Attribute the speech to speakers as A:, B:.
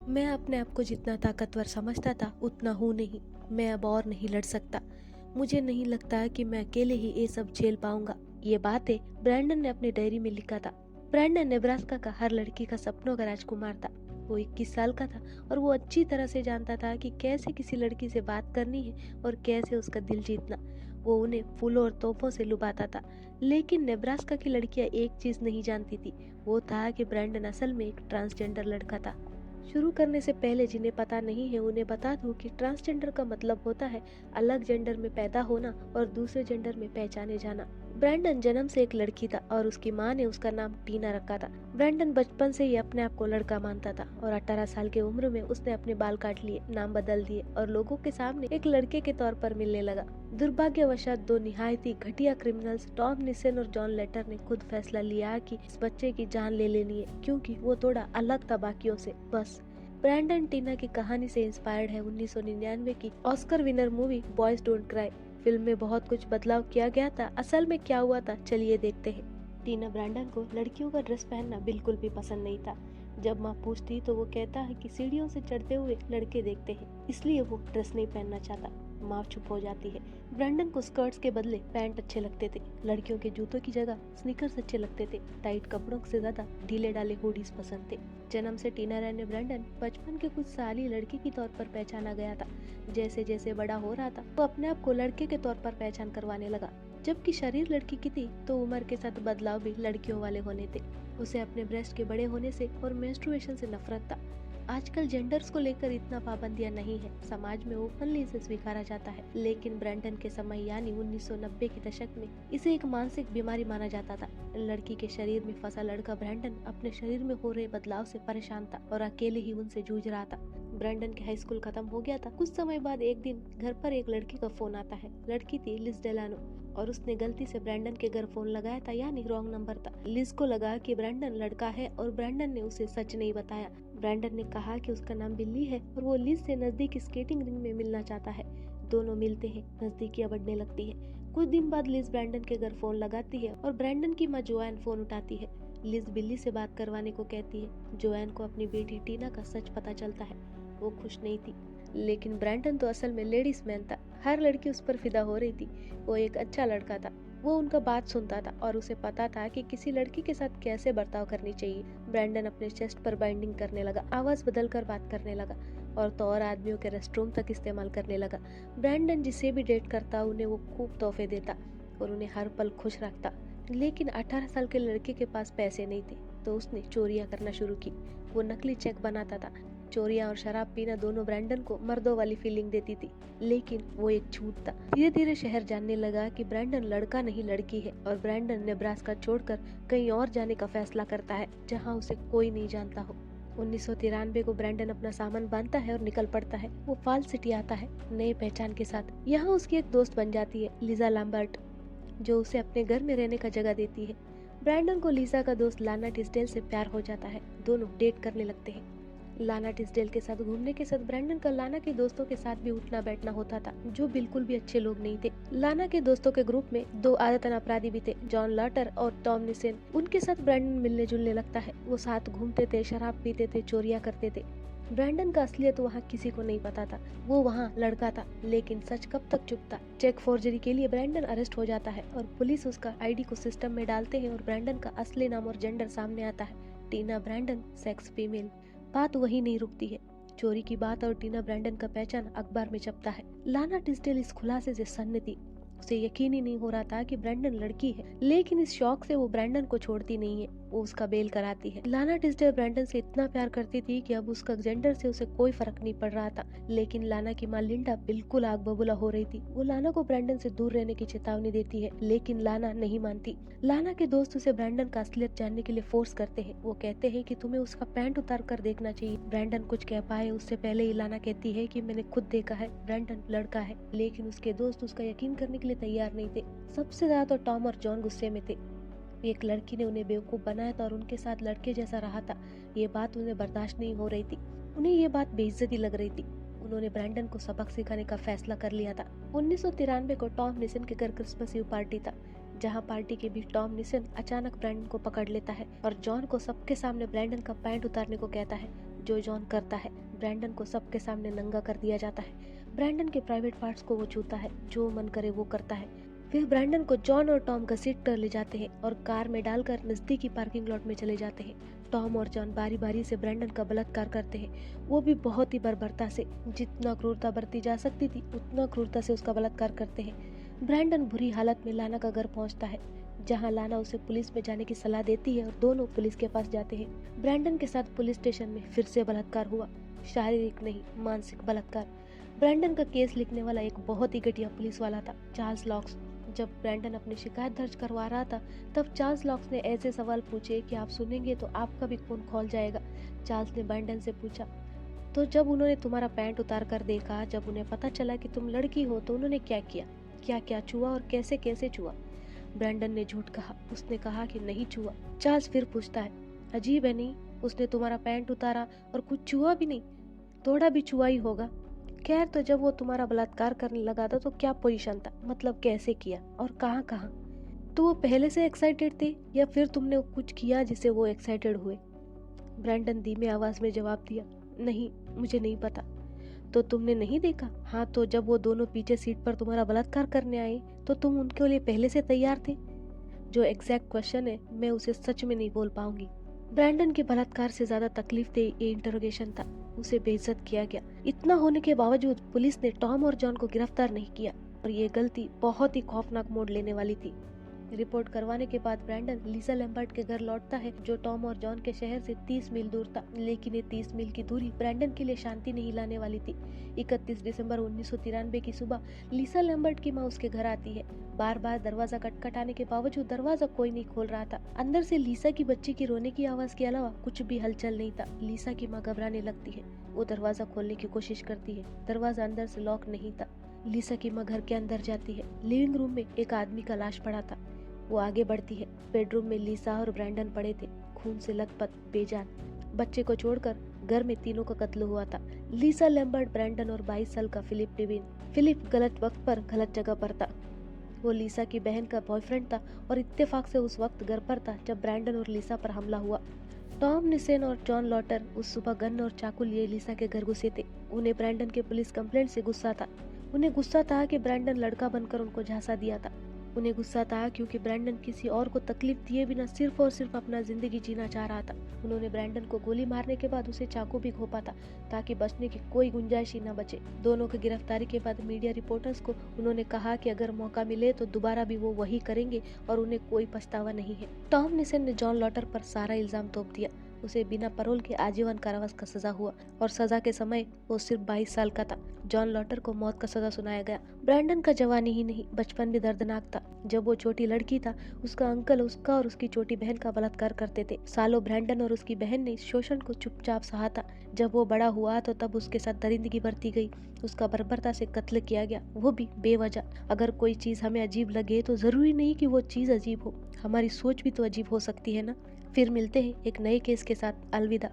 A: मैं अपने आप को जितना ताकतवर समझता था उतना हूँ नहीं। मैं अब और नहीं लड़ सकता। मुझे नहीं लगता कि मैं अकेले ही ये सब झेल पाऊंगा। ये बातें ब्रैंडन ने अपनी डायरी में लिखा था। ब्रैंडन नेब्रास्का का हर लड़की का सपनों का राजकुमार था। वो 21 साल का था और वो अच्छी तरह से जानता था कि कैसे किसी लड़की से बात करनी है और कैसे उसका दिल जीतना। वो उन्हें फूलों और तोहफों से लुभाता था। लेकिन नेब्रास्का की लड़कियां एक चीज नहीं जानती थी, वो था कि ब्रैंडन असल में एक ट्रांसजेंडर लड़का था। शुरू करने से पहले जिन्हें पता नहीं है उन्हें बता दूं कि ट्रांसजेंडर का मतलब होता है अलग जेंडर में पैदा होना और दूसरे जेंडर में पहचाने जाना। ब्रैंडन जन्म से एक लड़की था और उसकी माँ ने उसका नाम टीना रखा था। ब्रैंडन बचपन से ही अपने आप को लड़का मानता था और 18 साल की उम्र में उसने अपने बाल काट लिए, नाम बदल दिए और लोगों के सामने एक लड़के के तौर पर मिलने लगा। दुर्भाग्यवशात दो निहायती घटिया क्रिमिनल्स टॉम निसन और जॉन लेटर ने खुद फैसला लिया कि इस बच्चे की जान ले लेनी है क्योंकि वो थोड़ा अलग था बाकियों से। बस ब्रैंडन टीना की कहानी से इंस्पायर्ड है 1999 की Oscar winner movie boys don't cry. Film में बहुत कुछ बदलाव किया गया था। असल में क्या हुआ था चलिए देखते हैं। टीना ब्रैंडन को लड़कियों का ड्रेस पहनना बिल्कुल भी पसंद नहीं था। जब माँ पूछती तो वो कहता है कि सीढ़ियों से चढ़ते हुए लड़के देखते हैं, इसलिए वो ड्रेस नहीं पहनना चाहता। माँ चुप हो जाती है। ब्रैंडन को स्कर्ट्स के बदले पैंट अच्छे लगते थे। लड़कियों के जूतों की जगह स्नीकर्स अच्छे लगते थे। टाइट कपड़ों से ज्यादा ढीले डाले हुडीज पसंद थे। जन्म से टीना रैन ने ब्रैंडन बचपन के कुछ साल ही लड़की के तौर पर पहचाना गया था। जैसे जैसे बड़ा हो रहा था वो अपने आप को लड़के के तौर पर पहचान करवाने लगा। जबकि शरीर लड़की की थी तो उम्र के साथ बदलाव भी लड़कियों वाले होने थे। उसे अपने ब्रेस्ट के बड़े होने से और मेंस्ट्रुएशन से नफरत था। आजकल जेंडर्स को लेकर इतना पाबंदियां नहीं है, समाज में ओपनली इसे स्वीकारा जाता है। लेकिन ब्रैंडन के समय यानी 1990 के दशक में इसे एक मानसिक बीमारी माना जाता था। लड़की के शरीर में फंसा लड़का ब्रैंडन अपने शरीर में हो रहे बदलाव से परेशान था और अकेले ही उनसे जूझ रहा था। ब्रैंडन के हाई स्कूल खत्म हो गया था। कुछ समय बाद एक दिन घर पर एक लड़की का फोन आता है। लड़की थी लिज डेलानो और उसने गलती से ब्रैंडन के घर फोन लगाया था, यानी रॉन्ग नंबर था। लिज को लगा कि ब्रैंडन लड़का है और ब्रैंडन ने उसे सच नहीं बताया। ब्रैंडन ने कहा कि उसका नाम बिल्ली है और वो लिज से नजदीक स्केटिंग रिंग में मिलना चाहता है। दोनों मिलते हैं, नजदीकियां बढ़ने लगती है। कुछ दिन बाद लिज ब्रैंडन के घर फोन लगाती है और ब्रैंडन की माँ जोएन फोन उठाती है। लिज बिल्ली से बात करवाने को कहती है। जोएन को अपनी बेटी टीना का सच पता चलता है। वो खुश नहीं थी, लेकिन ब्रैंडन तो असल में लेडीज मैन था। हर लड़की उस पर फिदा हो रही थी। वो एक अच्छा लड़का था। वो उनका बात सुनता था और उसे पता था कि किसी लड़की के साथ कैसे बर्ताव करनी चाहिए। ब्रैंडन अपने चेस्ट पर बाइंडिंग करने लगा, आवाज बदलकर बात करने लगा और तो और आदमियों के रेस्टरूम तक इस्तेमाल करने लगा। ब्रैंडन जिसे भी डेट करता उन्हें वो खूब तोहफे देता और उन्हें हर पल खुश रखता। लेकिन 18 साल के लड़के के पास पैसे नहीं थे तो उसने चोरियां करना शुरू की। वो नकली चेक बनाता था। चोरियां और शराब पीना दोनों ब्रैंडन को मर्दों वाली फीलिंग देती थी, लेकिन वो एक झूठ था। धीरे धीरे शहर जानने लगा कि ब्रैंडन लड़का नहीं लड़की है और ब्रैंडन नेब्रास्का छोड़कर कहीं और जाने का फैसला करता है जहां उसे कोई नहीं जानता हो। 1993 को ब्रैंडन अपना सामान बांधता है और निकल पड़ता है। वो फॉल सिटी आता है नई पहचान के साथ। यहाँ उसकी एक दोस्त बन जाती है, लिजा लैम्बर्ट, जो उसे अपने घर में रहने का जगह देती है। ब्रैंडन को लिसा का दोस्त लाना टिस्डेल से प्यार हो जाता है। दोनों डेट करने लगते हैं। लाना टिस्डेल के साथ घूमने के साथ ब्रैंडन का लाना के दोस्तों के साथ भी उठना बैठना होता था, जो बिल्कुल भी अच्छे लोग नहीं थे। लाना के दोस्तों के ग्रुप में दो आदतन अपराधी भी थे, जॉन लॉटर और टॉम निसेन। उनके साथ ब्रैंडन मिलने जुलने लगता है। वो साथ घूमते थे, शराब पीते थे, चोरियां करते थे। ब्रैंडन का असलियत वहाँ किसी को नहीं पता था। वो वहाँ लड़का था, लेकिन सच कब तक चुप था। चेक फोर्जरी के लिए ब्रैंडन अरेस्ट हो जाता है और पुलिस उसका आईडी को सिस्टम में डालते हैं और ब्रैंडन का असली नाम और जेंडर सामने आता है, टीना ब्रैंडन, सेक्स फीमेल। बात वही नहीं रुकती है। चोरी की बात और टीना ब्रैंडन का पहचान अखबार में छपता है। लाना टिस्डेल इस खुलासे से सन्न थी। उसे यकीन ही नहीं हो रहा था कि ब्रैंडन लड़की है, लेकिन इस शौक से वो ब्रैंडन को छोड़ती नहीं है। वो उसका बेल कराती है। लाना टिस्डेल ब्रैंडन से इतना प्यार करती थी कि अब उसका जेंडर से उसे कोई फर्क नहीं पड़ रहा था। लेकिन लाना की माँ लिंडा बिल्कुल आग बबूला हो रही थी। वो लाना को ब्रैंडन से दूर रहने की चेतावनी देती है, लेकिन लाना नहीं मानती। लाना के दोस्त उसे ब्रैंडन का असलियत जानने के लिए फोर्स करते हैं। वो कहते हैं कि तुम्हें उसका पैंट उतार कर देखना चाहिए। ब्रैंडन कुछ कह पाए उससे पहले ही लाना कहती है कि मैंने खुद देखा है, ब्रैंडन लड़का है। लेकिन उसके दोस्त उसका यकीन करने के लिए तैयार नहीं थे। सबसे ज्यादा तो टॉम और जॉन गुस्से में थे। एक लड़की ने उन्हें बेवकूफ बनाया था और उनके साथ लड़के जैसा रहा था। ये बात उन्हें बर्दाश्त नहीं हो रही थी। उन्हें ये बात बेइज्जती लग रही थी। उन्होंने ब्रैंडन को सबक सिखाने का फैसला कर लिया था। 1993 को टॉम निसन के घर क्रिसमस ईव पार्टी था, जहां पार्टी के बीच टॉम निसन अचानक ब्रैंडन को पकड़ लेता है और जॉन को सबके सामने ब्रैंडन का पैंट उतारने को कहता है। जो जॉन करता है। ब्रैंडन को सबके सामने नंगा कर दिया जाता है। ब्रैंडन के प्राइवेट पार्ट्स को वो छूता है, जो मन करे वो करता है। फिर ब्रैंडन को जॉन और टॉम घसीट कर ले जाते हैं और कार में डालकर नजदीकी पार्किंग लॉट में चले जाते हैं। टॉम और जॉन बारी बारी से ब्रैंडन का बलात्कार करते हैं, वो भी बहुत ही बर्बरता से। जितना क्रूरता बरती जा सकती थी उतना क्रूरता से उसका बलात्कार करते हैं। ब्रैंडन बुरी हालत में लाना का घर पहुंचता है, जहां लाना उसे पुलिस में जाने की सलाह देती है और दोनों पुलिस के पास जाते हैं। ब्रैंडन के साथ पुलिस स्टेशन में फिर से बलात्कार हुआ, शारीरिक नहीं मानसिक बलात्कार। ब्रैंडन का केस लिखने वाला एक बहुत ही घटिया पुलिस वाला था, चार्ल्स लॉक्स। जब ब्रैंडन अपनी शिकायत दर्ज करवा रहा था तब चार्ल्स लॉक्स ने ऐसे सवाल पूछे कि आप सुनेंगे तो आपका भी खून खौल जाएगा। चार्ल्स ने ब्रैंडन से पूछा, तो जब उन्होंने तुम्हारा पैंट उतार कर देखा, जब उन्हें पता चला कि तुम लड़की हो, तो उन्होंने क्या किया? क्या क्या छुआ और कैसे कैसे छुआ? ब्रैंडन ने झूठ कहा, उसने कहा कि नहीं छुआ। चार्ल्स फिर पूछता है, अजीब है नहीं, उसने तुम्हारा पैंट उतारा और कुछ छुआ भी नहीं, थोड़ा भी छुआ ही होगा। खैर, तो जब वो तुम्हारा बलात्कार करने लगा था तो क्या पोजीशन था, मतलब कैसे किया और कहाँ कहाँ? तो वो पहले से एक्साइटेड थे या फिर तुमने कुछ किया जिससे वो एक्साइटेड हुए? ब्रैंडन धीमे आवाज में जवाब दिया, नहीं, मुझे नहीं पता। तो तुमने नहीं देखा? हाँ, तो जब वो दोनों पीछे सीट पर तुम्हारा बलात्कार करने आए तो तुम उनके लिए पहले से तैयार थे? जो एग्जैक्ट क्वेश्चन है मैं उसे सच में नहीं बोल पाऊंगी। ब्रैंडन के बलात्कार से ज्यादा तकलीफ दे ये इंटरोगेशन था। उसे बेइज्जत किया गया। इतना होने के बावजूद पुलिस ने टॉम और जॉन को गिरफ्तार नहीं किया और ये गलती बहुत ही खौफनाक मोड़ लेने वाली थी। रिपोर्ट करवाने के बाद ब्रैंडन लीसा लैम्बर्ट के घर लौटता है, जो टॉम और जॉन के शहर से 30 मील दूर था। लेकिन ये 30 मील की दूरी ब्रैंडन के लिए शांति नहीं लाने वाली थी। 31 दिसंबर 1993 की सुबह लीसा लैम्बर्ट की माँ उसके घर आती है। बार बार दरवाजा खटखटाने के बावजूद दरवाजा कोई नहीं खोल रहा था। अंदर से लीसा की बच्ची की रोने की आवाज के अलावा कुछ भी हलचल नहीं था। लीसा की माँ घबराने लगती है। वो दरवाजा खोलने की कोशिश करती है। दरवाजा अंदर से लॉक नहीं था। लीसा की माँ घर के अंदर जाती है। लिविंग रूम में एक आदमी का लाश पड़ा था। वो आगे बढ़ती है। बेडरूम में लीसा और ब्रैंडन पड़े थे, खून से लथपथ, बेजान। बच्चे को छोड़कर घर में तीनों का कत्ल हुआ था, लीसा लैम्बर्ट, ब्रैंडन और 22 साल का फिलिप डिविन। फिलिप गलत वक्त पर गलत जगह पर था। वो लीसा की बहन का बॉयफ्रेंड था और इत्तेफाक से उस वक्त घर पर था जब ब्रैंडन और लीसा पर हमला हुआ। टॉम निसेन और जॉन लॉटर उस सुबह गन और चाकू लिए लीसा के घर घुसे थे। उन्हें ब्रैंडन के पुलिस कंप्लेंट से गुस्सा था। उन्हें गुस्सा था कि ब्रैंडन लड़का बनकर उनको झांसा दिया था। उन्हें गुस्सा था क्योंकि ब्रैंडन किसी और को तकलीफ दिए बिना सिर्फ और सिर्फ अपना जिंदगी जीना चाह रहा था। उन्होंने ब्रैंडन को गोली मारने के बाद उसे चाकू भी घोंपा था ताकि बचने की कोई गुंजाइश ही न बचे। दोनों की गिरफ्तारी के बाद मीडिया रिपोर्टर्स को उन्होंने कहा कि अगर मौका मिले तो दोबारा भी वो वही करेंगे और उन्हें कोई पछतावा नहीं है। टॉम निसेन ने जॉन लॉटर पर सारा इल्जाम थोप दिया। उसे बिना पैरोल के आजीवन कारावास का सजा हुआ और सजा के समय वो सिर्फ 22 साल का था। जॉन लॉटर को मौत का सजा सुनाया गया। ब्रैंडन का जवानी ही नहीं, बचपन भी दर्दनाक था। जब वो छोटी लड़की था, उसका अंकल उसका और उसकी छोटी बहन का बलात्कार करते थे। सालों ब्रैंडन और उसकी बहन ने इस शोषण को चुपचाप सहा था। जब वो बड़ा हुआ तो तब उसके साथ दरिंदगी बरती गई। उसका बर्बरता से कत्ल किया गया, वो भी बेवजह। अगर कोई चीज हमें अजीब लगे तो जरूरी नहीं कि वो चीज अजीब हो, हमारी सोच भी तो अजीब हो सकती है ना। फिर मिलते हैं एक नए केस के साथ। अलविदा।